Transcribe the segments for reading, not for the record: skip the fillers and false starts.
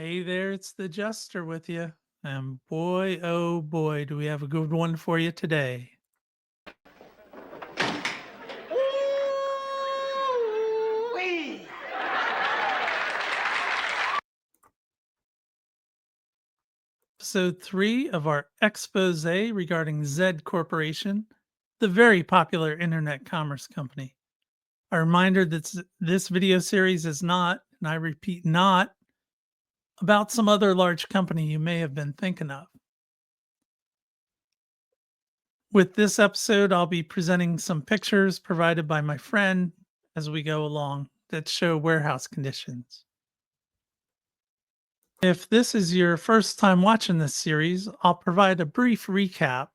Hey there, it's the Jester with you. And boy, oh boy, do we have a good one for you today. Ooh-wee. Episode 3 of our expose regarding Zed Corporation, the very popular internet commerce company. A reminder that this video series is not, and I repeat, not about some other large company you may have been thinking of. With this episode, I'll be presenting some pictures provided by my friend as we go along that show warehouse conditions. If this is your first time watching this series, I'll provide a brief recap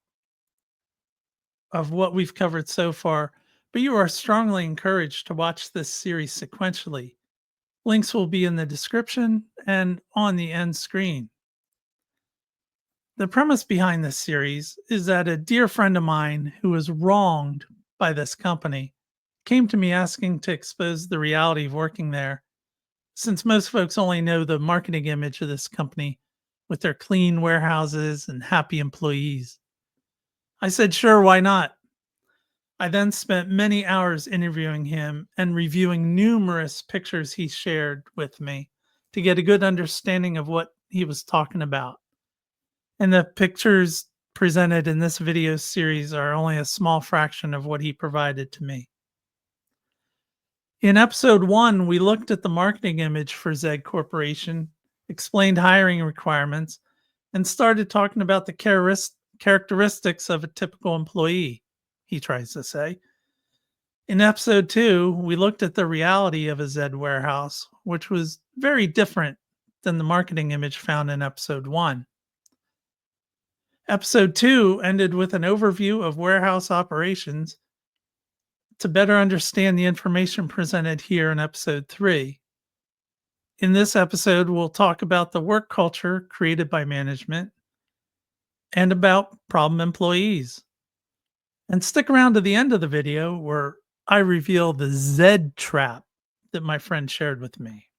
of what we've covered so far, but you are strongly encouraged to watch this series sequentially. Links will be in the description and on the end screen. The premise behind this series is that a dear friend of mine who was wronged by this company came to me asking to expose the reality of working there, since most folks only know the marketing image of this company with their clean warehouses and happy employees. I said, sure, why not? I then spent many hours interviewing him and reviewing numerous pictures he shared with me to get a good understanding of what he was talking about. And the pictures presented in this video series are only a small fraction of what he provided to me. In episode 1, we looked at the marketing image for Zed Corporation, explained hiring requirements, and started talking about the characteristics of a typical employee, he tries to say. In episode 2, we looked at the reality of a Zed warehouse, which was very different than the marketing image found in episode 1. Episode 2 ended with an overview of warehouse operations to better understand the information presented here in episode 3. In this episode, we'll talk about the work culture created by management and about problem employees. And stick around to the end of the video where I reveal the Z trap that my friend shared with me.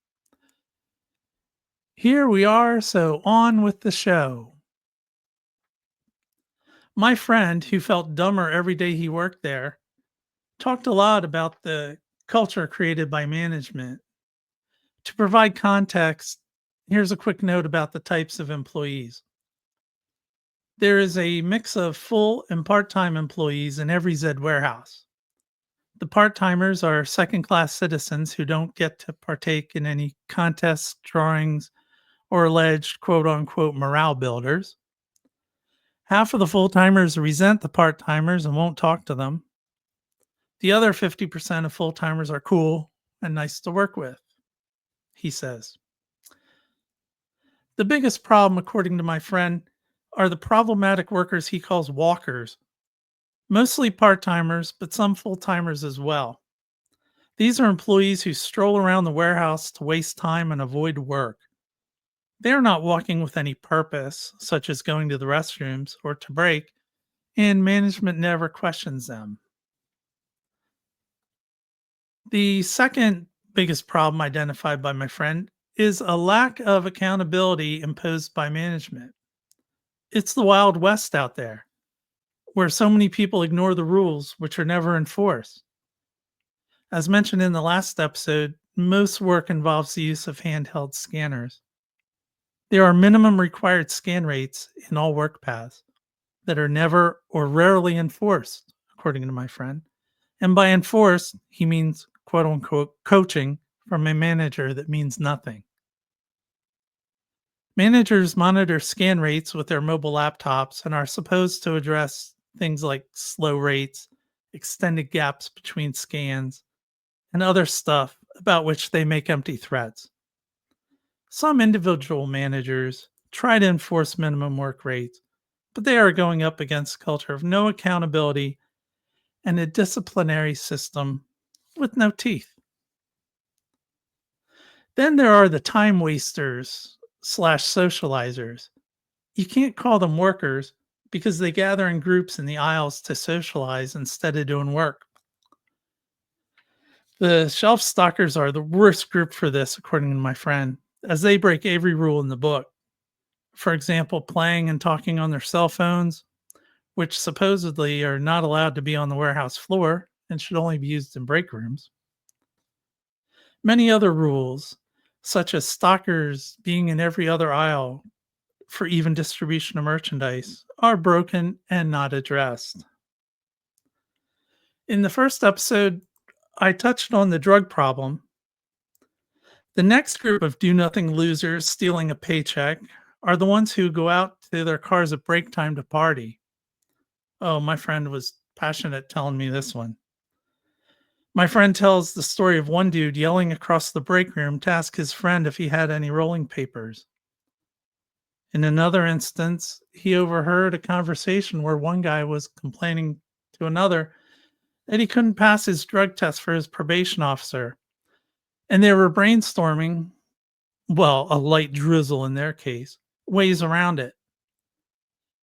Here we are, so on with the show. My friend, who felt dumber every day he worked there, talked a lot about the culture created by management. To provide context, here's a quick note about the types of employees. There is a mix of full and part time employees in every Zed warehouse. The part timers are second class citizens who don't get to partake in any contests, drawings, or alleged quote unquote morale builders. Half of the full timers resent the part timers and won't talk to them. The other 50% of full timers are cool and nice to work with, he says. The biggest problem, according to my friend, are the problematic workers he calls walkers, mostly part timers, but some full timers as well. These are employees who stroll around the warehouse to waste time and avoid work. They are not walking with any purpose, such as going to the restrooms or to break, and management never questions them. The second biggest problem identified by my friend is a lack of accountability imposed by management. It's the Wild West out there, where so many people ignore the rules which are never enforced. As mentioned in the last episode, most work involves the use of handheld scanners. There are minimum required scan rates in all work paths that are never or rarely enforced, according to my friend. And by enforced, he means quote unquote coaching from a manager that means nothing. Managers monitor scan rates with their mobile laptops and are supposed to address things like slow rates, extended gaps between scans, and other stuff about which they make empty threats. Some individual managers try to enforce minimum work rates, but they are going up against a culture of no accountability and a disciplinary system with no teeth. Then there are the time wasters slash socializers. You can't call them workers because they gather in groups in the aisles to socialize instead of doing work. The shelf stalkers are the worst group for this, according to my friend, as they break every rule in the book. For example, playing and talking on their cell phones, which supposedly are not allowed to be on the warehouse floor and should only be used in break rooms. Many other rules, such as stockers being in every other aisle for even distribution of merchandise, are broken and not addressed. In the first episode, I touched on the drug problem. The next group of do nothing losers stealing a paycheck are the ones who go out to their cars at break time to party. Oh, my friend was passionate telling me this one. My friend tells the story of one dude yelling across the break room to ask his friend if he had any rolling papers. In another instance, he overheard a conversation where one guy was complaining to another that he couldn't pass his drug test for his probation officer. And they were brainstorming, well, a light drizzle in their case, ways around it.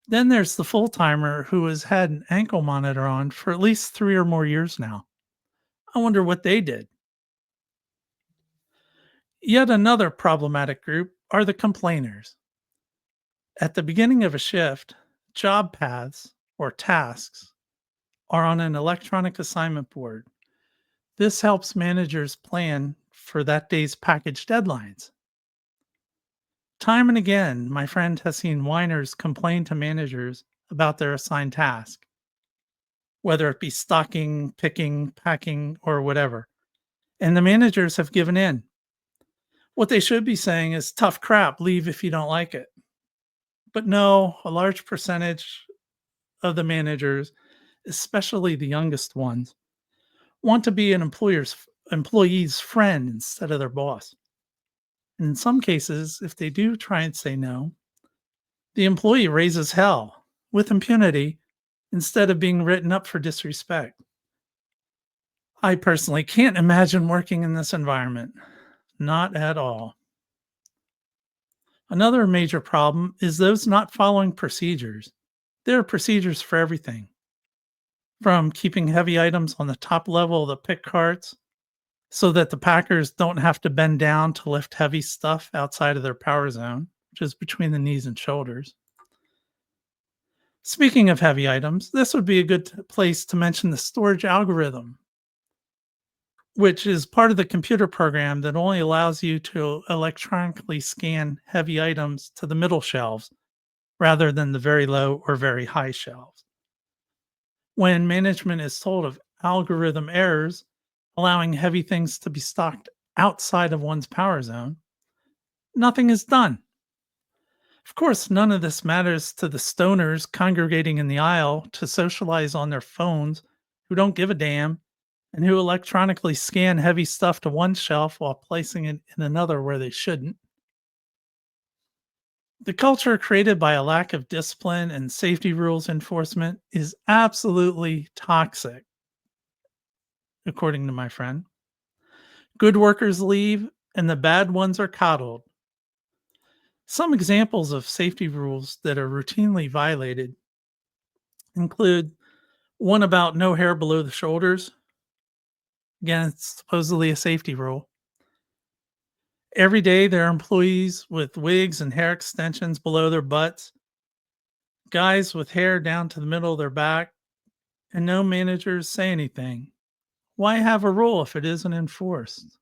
Then there's the full timer who has had an ankle monitor on for at least 3 or more years now. I wonder what they did. Yet another problematic group are the complainers. At the beginning of a shift, job paths or tasks are on an electronic assignment board. This helps managers plan for that day's package deadlines. Time and again, my friend has seen whiners complain to managers about their assigned task, whether it be stocking, picking, packing, or whatever. And the managers have given in. What they should be saying is tough crap, leave if you don't like it. But no, a large percentage of the managers, especially the youngest ones, want to be an employee's friend instead of their boss. And in some cases, if they do try and say no, the employee raises hell with impunity instead of being written up for disrespect. I personally can't imagine working in this environment. Not at all. Another major problem is those not following procedures. There are procedures for everything, from keeping heavy items on the top level of the pick carts so that the packers don't have to bend down to lift heavy stuff outside of their power zone, which is between the knees and shoulders. Speaking of heavy items, this would be a good place to mention the storage algorithm, which is part of the computer program that only allows you to electronically scan heavy items to the middle shelves rather than the very low or very high shelves. When management is told of algorithm errors, allowing heavy things to be stocked outside of one's power zone, nothing is done. Of course, none of this matters to the stoners congregating in the aisle to socialize on their phones who don't give a damn and who electronically scan heavy stuff to one shelf while placing it in another where they shouldn't. The culture created by a lack of discipline and safety rules enforcement is absolutely toxic, according to my friend. Good workers leave and the bad ones are coddled. Some examples of safety rules that are routinely violated include one about no hair below the shoulders. Again, it's supposedly a safety rule. Every day, there are employees with wigs and hair extensions below their butts, guys with hair down to the middle of their back, and no managers say anything. Why have a rule if it isn't enforced?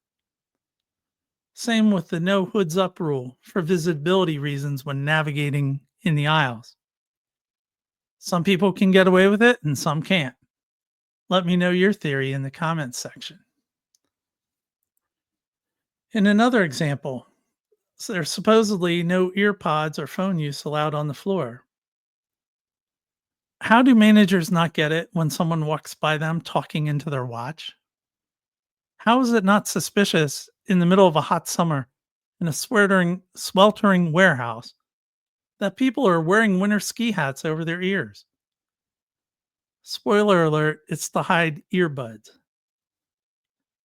Same with the no hoods up rule for visibility reasons when navigating in the aisles. Some people can get away with it and some can't. Let me know your theory in the comments section. In another example, there's supposedly no ear pods or phone use allowed on the floor. How do managers not get it when someone walks by them talking into their watch? How is it not suspicious in the middle of a hot summer in a sweltering warehouse that people are wearing winter ski hats over their ears? Spoiler alert, it's to hide earbuds.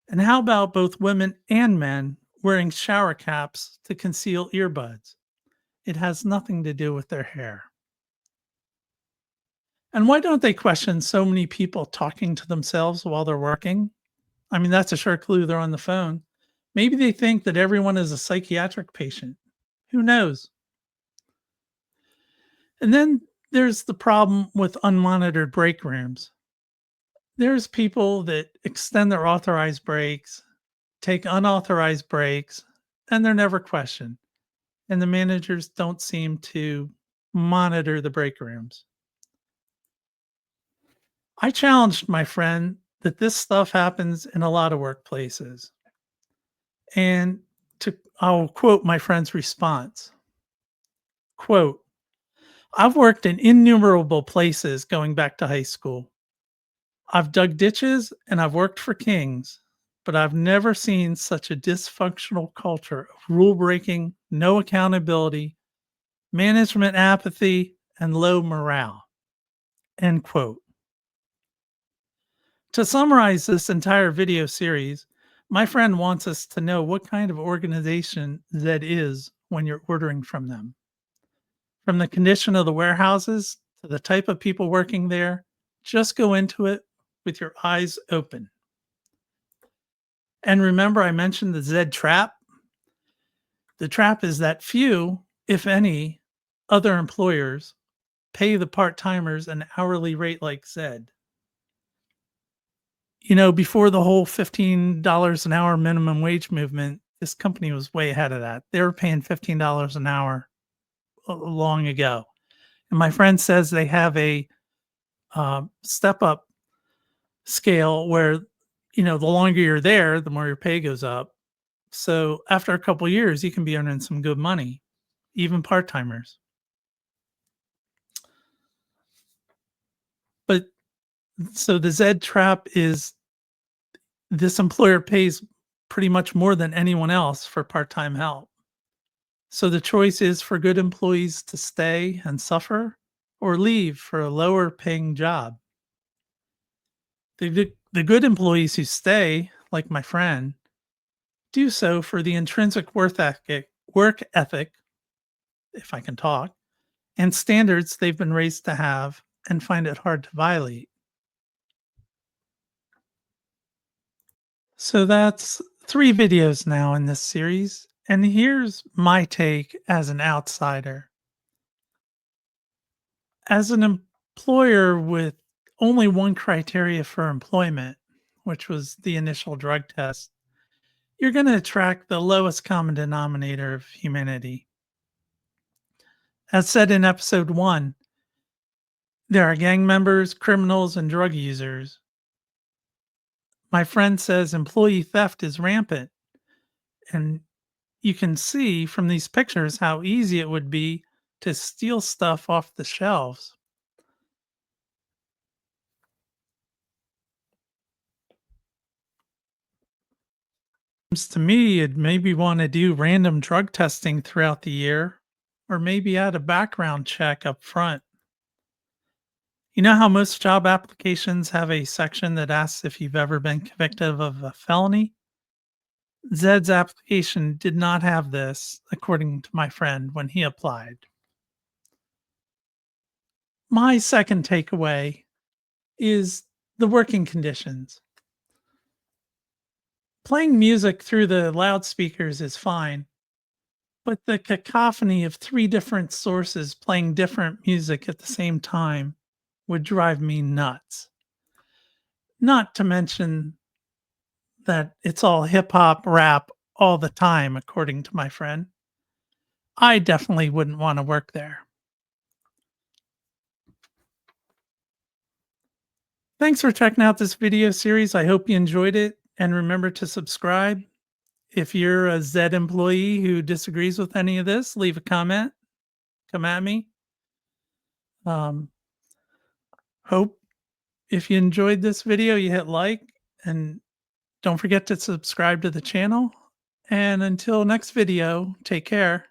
And how about both women and men wearing shower caps to conceal earbuds? It has nothing to do with their hair. And why don't they question so many people talking to themselves while they're working? I mean, that's a sure clue they're on the phone. Maybe they think that everyone is a psychiatric patient. Who knows? And then there's the problem with unmonitored break rooms. There's people that extend their authorized breaks, take unauthorized breaks, and they're never questioned. And the managers don't seem to monitor the break rooms. I challenged my friend that this stuff happens in a lot of workplaces. And I'll quote my friend's response. Quote, I've worked in innumerable places going back to high school. I've dug ditches and I've worked for kings, but I've never seen such a dysfunctional culture of rule breaking, no accountability, management apathy, and low morale. End quote. To summarize this entire video series, my friend wants us to know what kind of organization that is when you're ordering from them. From the condition of the warehouses to the type of people working there, just go into it with your eyes open. And remember, I mentioned the Z trap. The trap is that few, if any, other employers pay the part timers an hourly rate like Z. Before the whole $15 an hour minimum wage movement, this company was way ahead of that. They were paying $15 an hour long ago. And my friend says they have a step up scale where, the longer you're there, the more your pay goes up. So after a couple years, you can be earning some good money, even part timers. But so the Z trap is this employer pays pretty much more than anyone else for part time help. So the choice is for good employees to stay and suffer or leave for a lower paying job. The good employees who stay, like my friend, do so for the intrinsic work ethic, if I can talk, and standards they've been raised to have and find it hard to violate. So that's 3 videos now in this series, and here's my take as an outsider. As an employer with only one criteria for employment, which was the initial drug test, you're going to attract the lowest common denominator of humanity. As said in episode 1, there are gang members, criminals, and drug users. My friend says employee theft is rampant, and you can see from these pictures how easy it would be to steal stuff off the shelves. Seems to me you'd maybe want to do random drug testing throughout the year, or maybe add a background check up front. You know how most job applications have a section that asks if you've ever been convicted of a felony? Zed's application did not have this, according to my friend when he applied. My second takeaway is the working conditions. Playing music through the loudspeakers is fine, but the cacophony of 3 different sources playing different music at the same time would drive me nuts. Not to mention that it's all hip hop, rap all the time, according to my friend. I definitely wouldn't want to work there. Thanks for checking out this video series. I hope you enjoyed it. And remember to subscribe. If you're a Z employee who disagrees with any of this, leave a comment. Come at me. Um, hope if you enjoyed this video, you hit like and don't forget to subscribe to the channel. And until next video, take care.